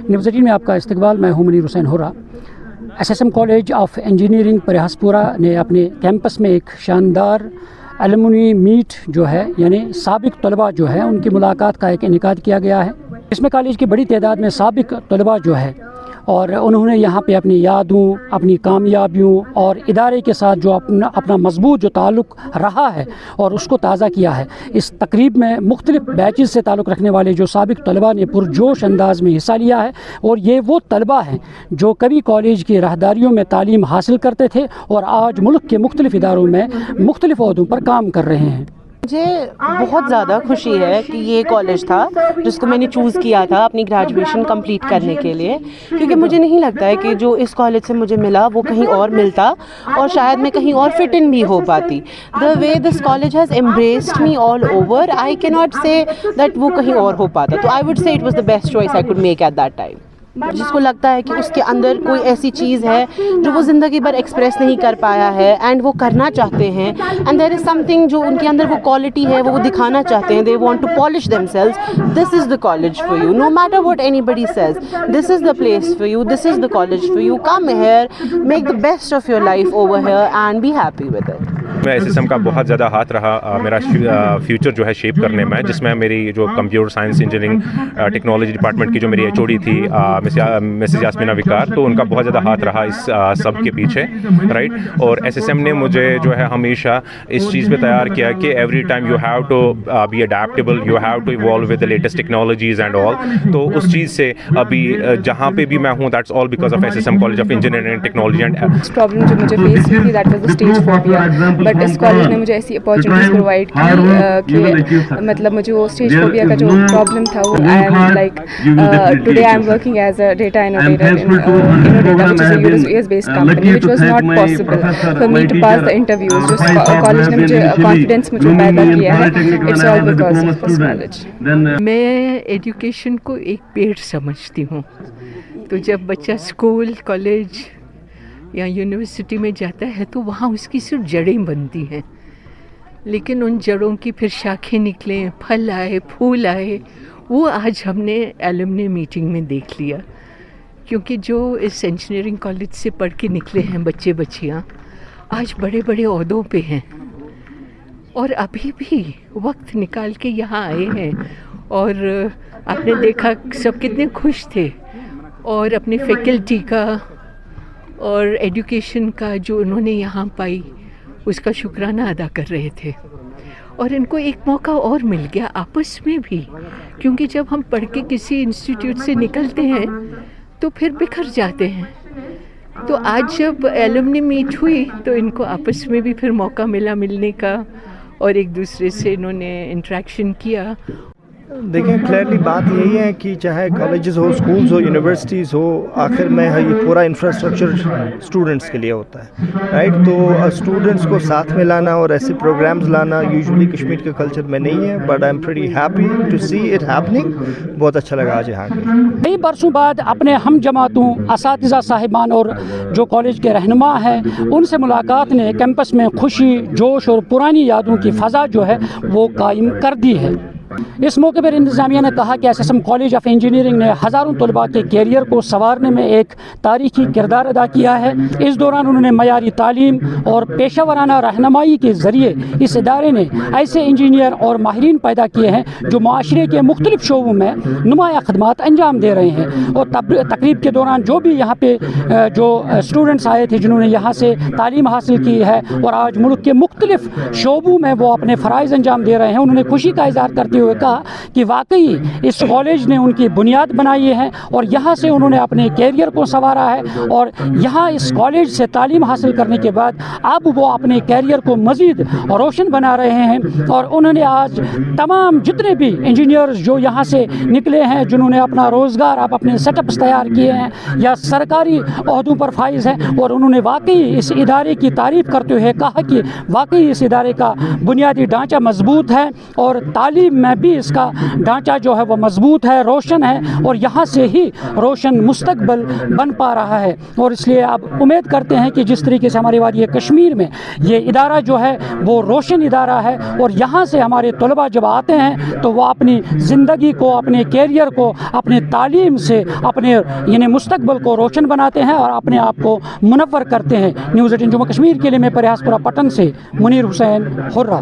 News 18 میں آپ کا استقبال. میں ہوں منیر حسین ہورا. SSM کالج آف انجینئرنگ پریہسپورہ نے اپنے کیمپس میں ایک شاندار ایلومنی میٹ جو ہے یعنی سابق طلباء جو ہے ان کی ملاقات کا ایک انعقاد کیا گیا ہے. اس میں کالج کی بڑی تعداد میں سابق طلباء جو ہے اور انہوں نے یہاں پہ اپنی یادوں، اپنی کامیابیوں اور ادارے کے ساتھ جو اپنا مضبوط جو تعلق رہا ہے اور اس کو تازہ کیا ہے. اس تقریب میں مختلف بیچز سے تعلق رکھنے والے جو سابق طلباء نے پرجوش انداز میں حصہ لیا ہے اور یہ وہ طلباء ہیں جو کبھی کالج کی راہداریوں میں تعلیم حاصل کرتے تھے اور آج ملک کے مختلف اداروں میں مختلف عہدوں پر کام کر رہے ہیں. مجھے بہت زیادہ خوشی ہے کہ یہ کالج تھا جس کو میں نے چوز کیا تھا اپنی گریجویشن کمپلیٹ کرنے کے لیے، کیونکہ مجھے نہیں لگتا ہے کہ جو اس کالج سے مجھے ملا وہ کہیں اور ملتا اور شاید میں کہیں اور فٹ ان بھی ہو پاتی. The way this college has embraced me all over, I can not سے دیٹ وہ کہیں اور ہو پاتا. تو I would say it was the best choice I could make at that time. جس کو لگتا ہے کہ اس کے اندر کوئی ایسی چیز ہے جو وہ زندگی بھر ایکسپریس نہیں کر پایا ہے اینڈ وہ کرنا چاہتے ہیں، and there is some thing جو ان کے اندر وہ کوالٹی ہے وہ دکھانا چاہتے ہیں، they want to polish themselves, this is the college for you. No matter what anybody says, this is the place for you, this is the college for you. Come here, make the best of your life over here and be happy with it. میں SSM کا بہت زیادہ ہاتھ رہا میرا future جو ہے shape کرنے میں، جس میں میری جو computer science engineering technology department کی جو میری HOD تھی مسز یاسمینہ وقار، تو ان کا بہت زیادہ ہاتھ رہا اس سب کے پیچھے، رائٹ. اور SSM نے مجھے جو ہے ہمیشہ اس چیز پہ تیار کیا کہ every time you have to be adaptable, you have to evolve with the latest technologies and all. تو اس چیز سے ابھی جہاں پہ بھی میں ہوں that's all because of SSM college of engineering and technology. And problem جو مجھے فیس ہوئی تھی that was the stage phobia, but اس کالج نے مجھے ایسی اپارچونیٹیز پرووائڈ کی کہ مطلب مجھے وہ اسٹیج فوبیا کا جو پرابلم تھا وہ I am like today I am working as a data innovator in Innodata, which is a US-based company, which was not possible for me to pass the interviews. Just college نے مجھے confidence مجھے پیدا کیا ہے. It's all because of this college. میں education کو ایک پیڑ سمجھتی ہوں. تو جب بچہ اسکول، کالج یا یونیورسٹی میں جاتا ہے تو وہاں اس کی صرف جڑیں بنتی ہیں، لیکن ان جڑوں کی پھر شاخیں نکلیں، پھل آئے، پھول آئے، وہ آج ہم نے ایلومنی میٹنگ میں دیکھ لیا. کیونکہ جو اس انجینئرنگ کالج سے پڑھ کے نکلے ہیں بچے بچیاں آج بڑے بڑے عہدوں پہ ہیں اور ابھی بھی وقت نکال کے یہاں آئے ہیں. اور آپ نے دیکھا سب کتنے خوش تھے اور اپنی فیکلٹی کا اور ایجوکیشن کا جو انہوں نے یہاں پائی اس کا شکرانہ ادا کر رہے تھے. اور ان کو ایک موقع اور مل گیا آپس میں بھی، کیونکہ جب ہم پڑھ کے کسی انسٹیٹیوٹ سے نکلتے ہیں تو پھر بکھر جاتے ہیں. تو آج جب ایلومنی میٹ ہوئی تو ان کو آپس میں بھی پھر موقع ملا ملنے کا اور ایک دوسرے سے انہوں نے انٹریکشن کیا. دیکھیں کلیئرلی بات یہی ہے کہ چاہے کالجز ہو، اسکولز ہو، یونیورسٹیز ہو، آخر میں یہ پورا انفراسٹرکچر اسٹوڈنٹس کے لیے ہوتا ہے، رائٹ. تو اسٹوڈنٹس کو ساتھ میں لانا اور ایسے پروگرامز لانا یوزلی کشمیر کے کلچر میں نہیں ہے، but I am pretty happy to see it happening. بہت اچھا لگا آج یہاں کے. کئی برسوں بعد اپنے ہم جماعتوں، اساتذہ صاحبان اور جو کالج کے رہنما ہیں ان سے ملاقات نے کیمپس میں خوشی، جوش اور پرانی یادوں کی فضا جو ہے وہ قائم کر دی ہے. اس موقع پر انتظامیہ نے کہا کہ SSM کالج آف انجینئرنگ نے ہزاروں طلباء کے کیریئر کو سنوارنے میں ایک تاریخی کردار ادا کیا ہے. اس دوران انہوں نے معیاری تعلیم اور پیشہ ورانہ رہنمائی کے ذریعے اس ادارے نے ایسے انجینئر اور ماہرین پیدا کیے ہیں جو معاشرے کے مختلف شعبوں میں نمایاں خدمات انجام دے رہے ہیں. اور تقریب کے دوران جو بھی یہاں پہ جو اسٹوڈنٹس آئے تھے جنہوں نے یہاں سے تعلیم حاصل کی ہے اور آج ملک کے مختلف شعبوں میں وہ اپنے فرائض انجام دے رہے ہیں، انہوں نے خوشی کا اظہار کرتے ہوئے کہا کہ واقعی اس کالج نے ان کی بنیاد بنائی ہے اور یہاں سے انہوں نے اپنے کیریئر کو سنوارا ہے اور یہاں اس کالج سے تعلیم حاصل کرنے کے بعد اب وہ اپنے کیریئر کو مزید روشن بنا رہے ہیں. اور انہوں نے آج تمام جتنے بھی انجینئرز جو یہاں سے نکلے ہیں جنہوں نے اپنا روزگار اب اپنے سیٹ اپس تیار کیے ہیں یا سرکاری عہدوں پر فائز ہیں، اور انہوں نے واقعی اس ادارے کی تعریف کرتے ہوئے کہا کہ واقعی اس ادارے کا بنیادی ڈھانچہ مضبوط ہے اور تعلیم میں بھی اس کا ڈھانچہ جو ہے وہ مضبوط ہے, روشن ہے, اور یہاں سے ہی روشن مستقبل بن پا رہا ہے. اور اس لیے اب امید کرتے ہیں کہ جس طریقے سے ہماری وادی کشمیر میں یہ ادارہ جو ہے وہ روشن ادارہ ہے, اور یہاں سے ہمارے طلباء جب آتے ہیں تو وہ اپنی زندگی کو, اپنے کیریئر کو, اپنے تعلیم سے اپنے یعنی مستقبل کو روشن بناتے ہیں اور اپنے آپ کو منور کرتے ہیں. نیوز 18 جموں کشمیر کے لیے میں پریاس پورہ پٹن سے منیر حسین, ہررہ.